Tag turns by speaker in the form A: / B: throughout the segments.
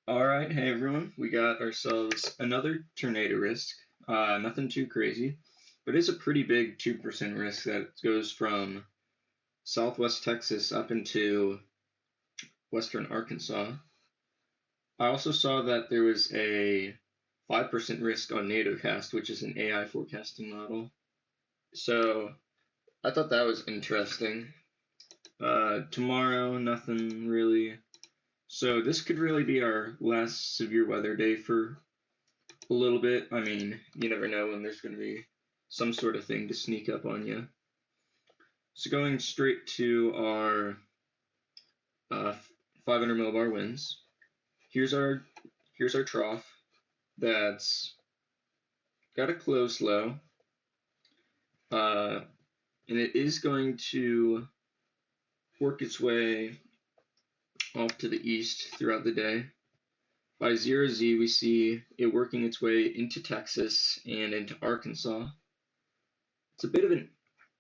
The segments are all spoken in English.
A: All right, hey everyone, we got ourselves another tornado risk. Nothing too crazy, but it's a pretty big 2% risk that goes from southwest Texas up into western Arkansas. I also saw that there was a 5% risk on NatoCast, which is an AI forecasting model. So I thought that was interesting. Tomorrow, nothing really. So this could really be our last severe weather day for a little bit. I mean, you never know when there's going to be some sort of thing to sneak up on you. So going straight to our 500 millibar winds. Here's our trough that's got a closed low, uh, and it is going to work its way off to the east throughout the day. By 0Z, we see it working its way into Texas and into Arkansas. It's a bit of an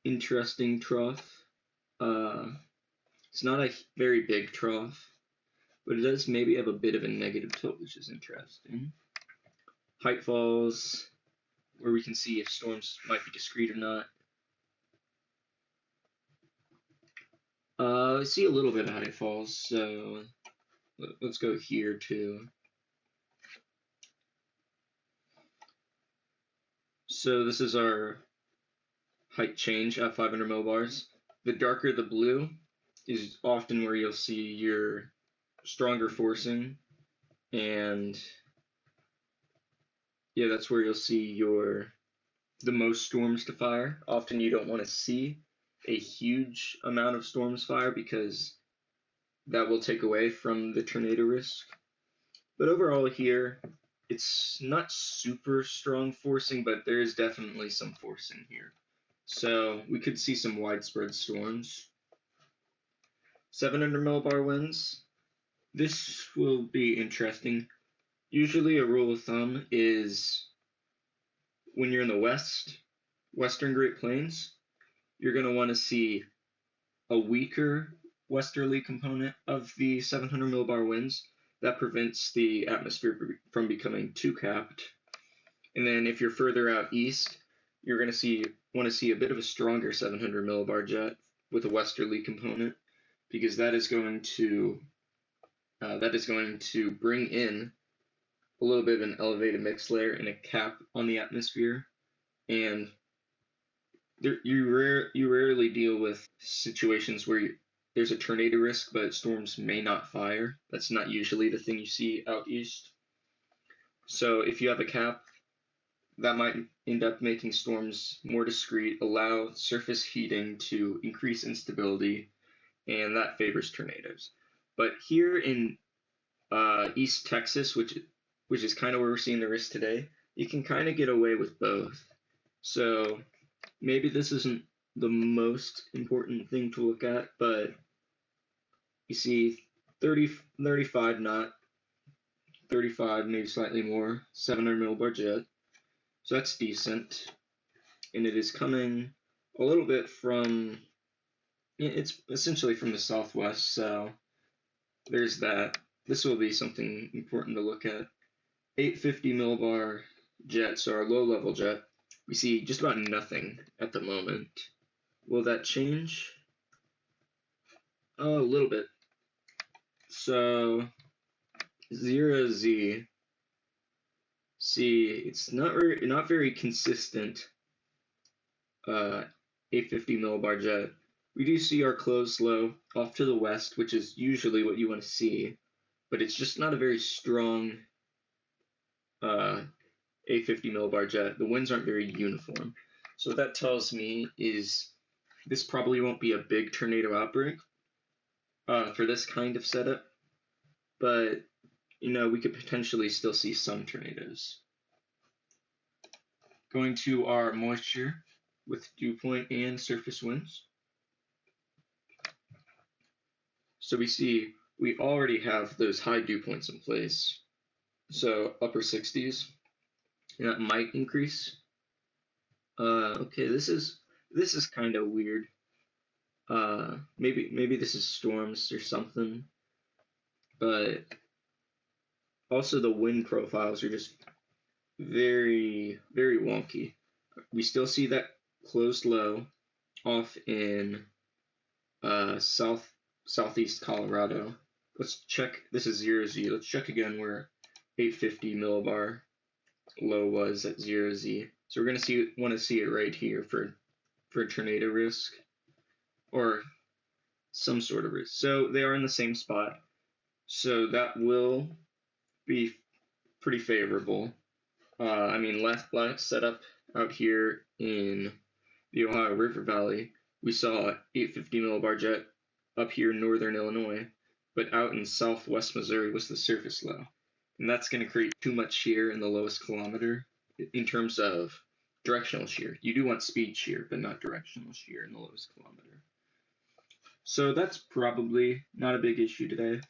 A: interesting trough. Uh, it's not a very big trough, but it does maybe have a bit of a negative tilt, which is interesting. Height falls, where we can see if storms might be discrete or not. I see a little bit of height falls, so let's go here too. So this is our height change at 500 millibars. The darker the blue is often where you'll see your stronger forcing, and yeah, that's where you'll see the most storms to fire. Often you don't want to see a huge amount of storms fire because that will take away from the tornado risk. But overall here, it's not super strong forcing, but there is definitely some forcing here. So we could see some widespread storms. 700 millibar winds. This will be interesting. Usually a rule of thumb is when you're in the western Great Plains, you're going to want to see a weaker westerly component of the 700 millibar winds that prevents the atmosphere from becoming too capped. And then if you're further out east, you're going to want to see a bit of a stronger 700 millibar jet with a westerly component, because that is going to bring in a little bit of an elevated mix layer and a cap on the atmosphere. And you rarely deal with situations where there's a tornado risk, but storms may not fire. That's not usually the thing you see out east. So if you have a cap, that might end up making storms more discrete, allow surface heating to increase instability, and that favors tornadoes. But here in East Texas, which is kind of where we're seeing the risk today, you can kind of get away with both. So maybe this isn't the most important thing to look at, but you see 30, 35 knot, 35, maybe slightly more, 700 millibar jet. So that's decent. And it is coming a little bit from, it's essentially from the southwest, so there's that. This will be something important to look at. 850 millibar jets, so our low level jet, we see just about nothing at the moment. Will that change? Oh, a little bit. So 0Z, see, it's not very consistent. 850 millibar jet. We do see our closed low off to the west, which is usually what you want to see, but it's just not a very strong 850 millibar jet. The winds aren't very uniform. So what that tells me is this probably won't be a big tornado outbreak for this kind of setup, but we could potentially still see some tornadoes. Going to our moisture with dew point and surface winds. So we see we already have those high dew points in place. So upper 60s, and that might increase. Okay, this is kind of weird. Maybe this is storms or something, but Also, the wind profiles are just very, very wonky. We still see that closed low off in southeast Colorado. Let's check. This is 0Z. Let's check again where 850 millibar low was at 0Z. So we're gonna want to see it right here for tornado risk or some sort of risk. So they are in the same spot. So that will be pretty favorable. I mean, last setup out here in the Ohio River Valley, we saw 850 millibar jet up here in northern Illinois, but out in southwest Missouri was the surface low. And that's going to create too much shear in the lowest kilometer in terms of directional shear. You do want speed shear, but not directional shear in the lowest kilometer. So that's probably not a big issue today.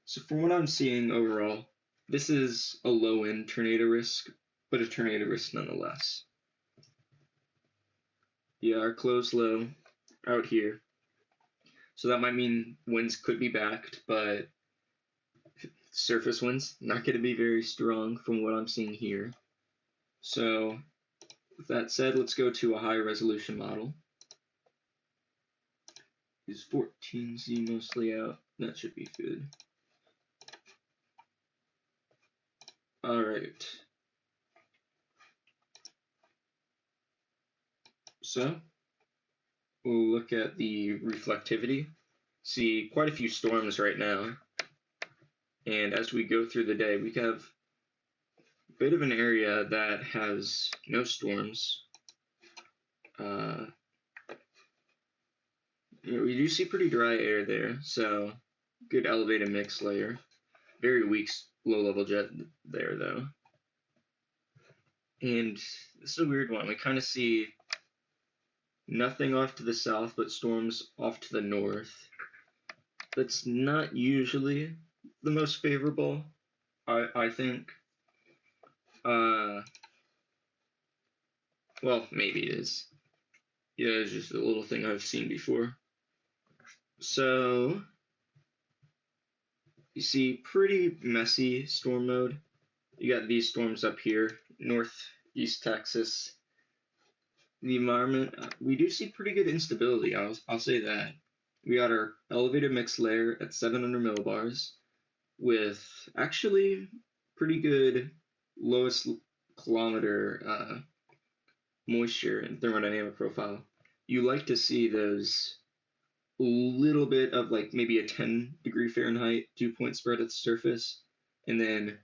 A: So from what I'm seeing overall, this is a low-end tornado risk, but a tornado risk nonetheless. Yeah, our close low out here. So that might mean winds could be backed, but surface winds not going to be very strong from what I'm seeing here. So with that said, let's go to a high resolution model. Is 14Z mostly out? That should be good. All right. So we'll look at the reflectivity. See quite a few storms right now. And as we go through the day, we have a bit of an area that has no storms. We do see pretty dry air there, so good elevated mix layer. Very weak low-level jet there, though. And this is a weird one. We kind of see nothing off to the south, but storms off to the north. That's not usually the most favorable, I think. Well, maybe it is. Yeah, it's just a little thing I've seen before. So you see pretty messy storm mode. You got these storms up here, northeast Texas. The environment, we do see pretty good instability, I'll say that. We got our elevated mix layer at 700 millibars with actually pretty good lowest kilometer moisture and thermodynamic profile. You like to see those little bit of like maybe a 10-degree Fahrenheit dew-point spread at the surface, and then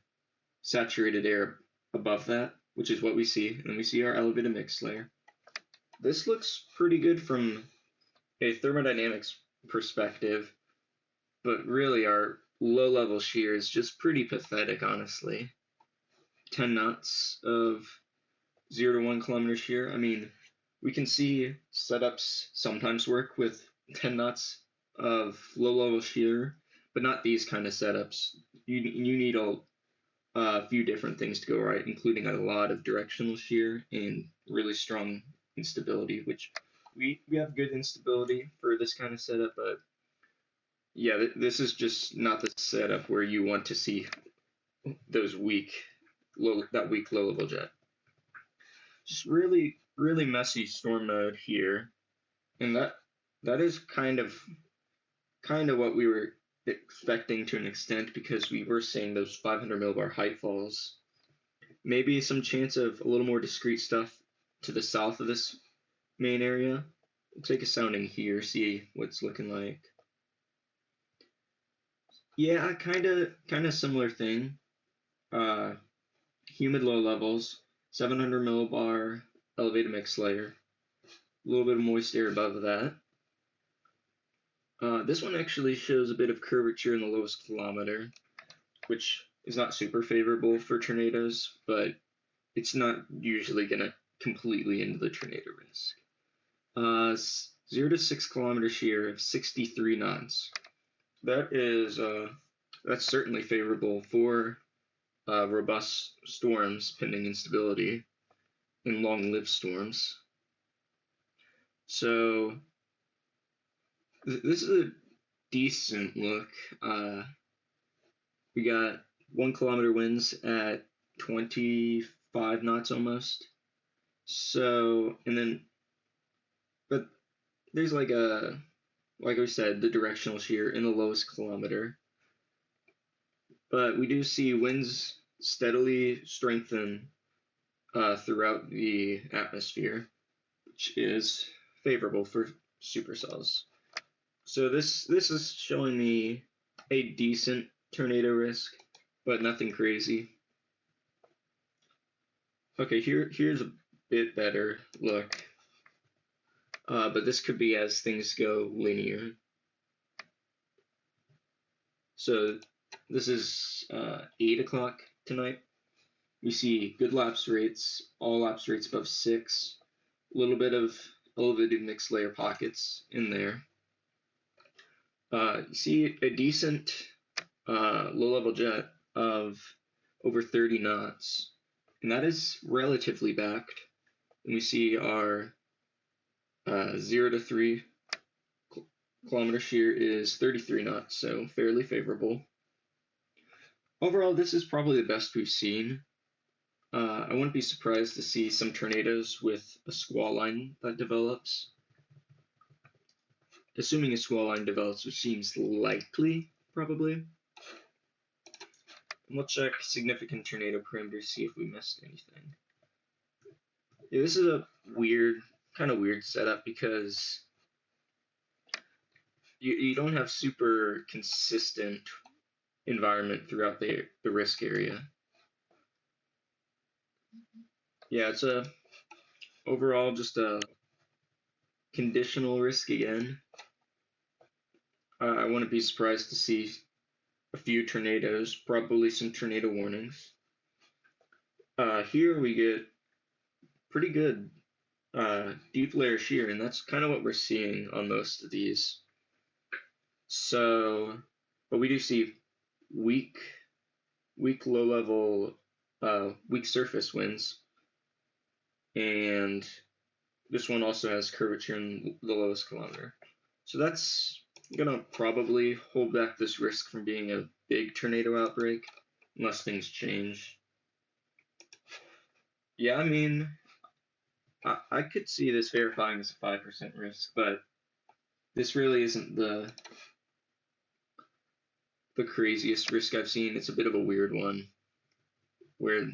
A: saturated air above that, which is what we see. And then we see our elevated mix layer. This looks pretty good from a thermodynamics perspective, but really our low-level shear is just pretty pathetic, honestly. 10 knots of 0 to 1 kilometer shear. I mean, we can see setups sometimes work with 10 knots of low-level shear, but not these kind of setups. You need a few different things to go right, including a lot of directional shear and really strong instability, which we have good instability for this kind of setup, but yeah, this is just not the setup where you want to see those weak low level jet. Just really messy storm mode here, and that is kind of what we were expecting to an extent, because we were seeing those 500 millibar height falls. Maybe some chance of a little more discrete stuff to the south of this main area. We'll take a sounding here, see what it's looking like. Yeah, kind of similar thing. Humid low levels, 700 millibar elevated mix layer, a little bit of moist air above that. This one actually shows a bit of curvature in the lowest kilometer, which is not super favorable for tornadoes, but it's not usually going to completely end the tornado risk. 0 to 6 kilometer shear of 63 knots. That is that's certainly favorable for robust storms pending instability and long-lived storms. So this is a decent look. We got 1 kilometer winds at 25 knots almost. So, and then, but there's like we said, the directional shear in the lowest kilometer. But we do see winds steadily strengthen throughout the atmosphere, which is favorable for supercells. So this is showing me a decent tornado risk, but nothing crazy. Okay, here's a bit better look, but this could be as things go linear. So this is 8 o'clock tonight. We see good lapse rates, all lapse rates above 6, a little bit of elevated mixed layer pockets in there. You see a decent low-level jet of over 30 knots, and that is relatively backed. And we see our 0 to 3 kilometer shear is 33 knots, so fairly favorable. Overall, this is probably the best we've seen. I wouldn't be surprised to see some tornadoes with a squall line that develops. Assuming a squall line develops, which seems likely, probably. And we'll check significant tornado parameters, see if we missed anything. Yeah, this is a kind of weird setup because you don't have super consistent environment throughout the risk area. Yeah, it's overall just a conditional risk again. I wouldn't be surprised to see a few tornadoes, probably some tornado warnings. Here we get pretty good deep layer shear, and that's kind of what we're seeing on most of these. So, but we do see weak low level, weak surface winds, and this one also has curvature in the lowest kilometer. So that's gonna probably hold back this risk from being a big tornado outbreak, unless things change. Yeah, I mean, I could see this verifying as a 5% risk, but this really isn't the craziest risk I've seen. It's a bit of a weird one, where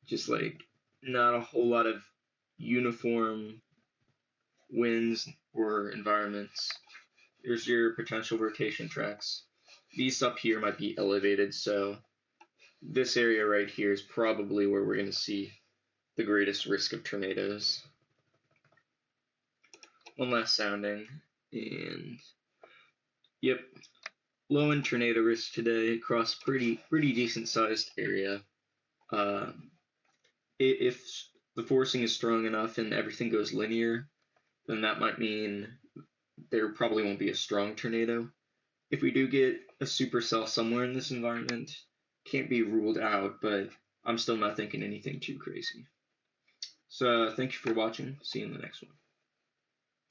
A: just like not a whole lot of uniform winds or environments. Here's your potential rotation tracks. These up here might be elevated, so this area right here is probably where we're going to see the greatest risk of tornadoes. One last sounding, and yep, low in tornado risk today across pretty decent sized area. If the forcing is strong enough and everything goes linear, then that might mean there probably won't be a strong tornado. If we do get a supercell somewhere in this environment, can't be ruled out, but I'm still not thinking anything too crazy. So thank you for watching. See you in the next one.